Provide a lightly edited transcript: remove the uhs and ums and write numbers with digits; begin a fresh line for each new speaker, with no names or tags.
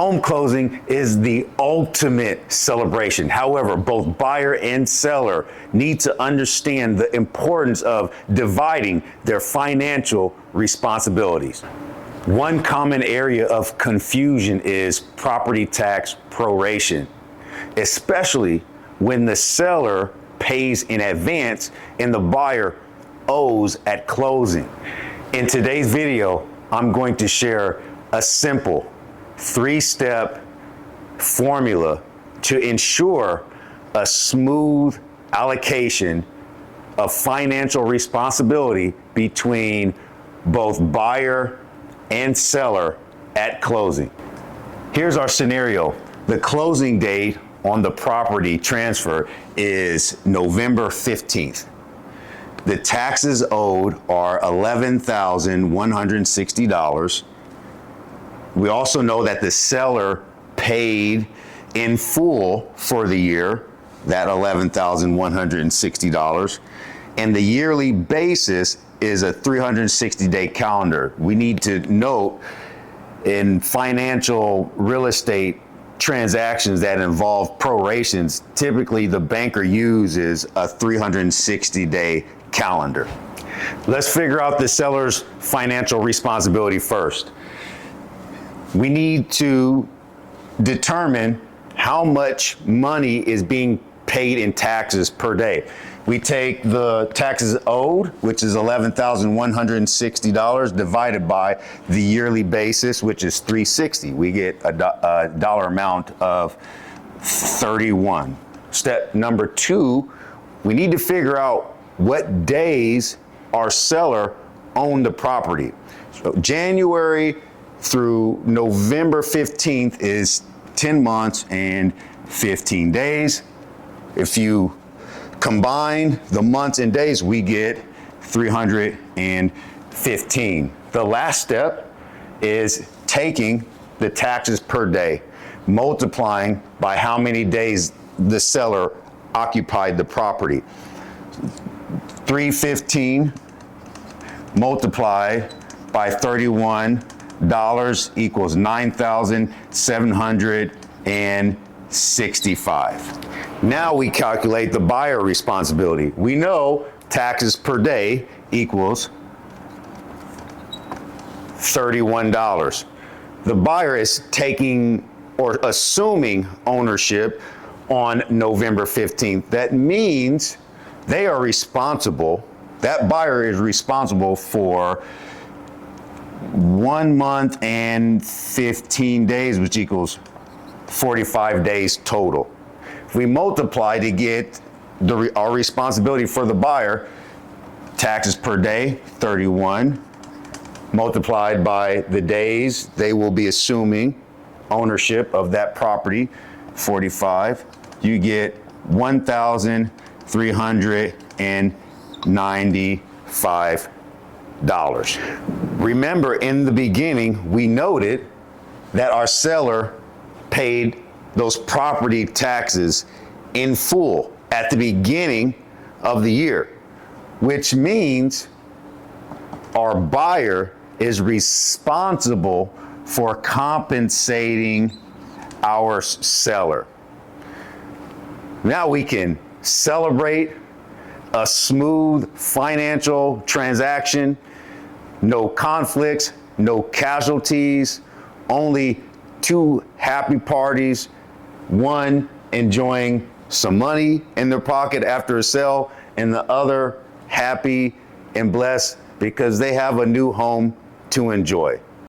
home closing is the ultimate celebration. However, both buyer and seller need to understand the importance of dividing their financial responsibilities. One common area of confusion is property tax proration, especially when the seller pays in advance and the buyer owes at closing. In today's video, I'm going to share a simple 3-step formula to ensure a smooth allocation of financial responsibility between both buyer and seller at closing. Here's our scenario. The closing date on the property transfer is November 15th. The taxes owed are $11,160. We also know that the seller paid in full for the year, that $11,160. And the yearly basis is a 360-day calendar. We need to note in financial real estate transactions that involve prorations, typically the banker uses a 360-day calendar. Let's figure out the seller's financial responsibility first. We need to determine how much money is being paid in taxes per day. We take the taxes owed, which is $11,160, divided by the yearly basis, which is $360. We get a dollar amount of 31. Step number 2, we need to figure out what days our seller owned the property. So January through November 15th is 10 months and 15 days. If you combine the months and days, we get 315. The last step is taking the taxes per day, multiplying by how many days the seller occupied the property. 315 multiplied by $31 equals $9,765. Now we calculate the buyer responsibility. We know taxes per day equals $31. The buyer is taking or assuming ownership on November 15th. That means they are responsible, that buyer is responsible for 1 month and 15 days, which equals 45 days total. If we multiply to get our responsibility for the buyer, taxes per day, 31, multiplied by the days they will be assuming ownership of that property, 45, you get $1,395. Remember, in the beginning, we noted that our seller paid those property taxes in full at the beginning of the year, which means our buyer is responsible for compensating our seller. Now we can celebrate a smooth financial transaction, no conflicts, no casualties, only 2 happy parties, one enjoying some money in their pocket after a sale, and the other happy and blessed because they have a new home to enjoy.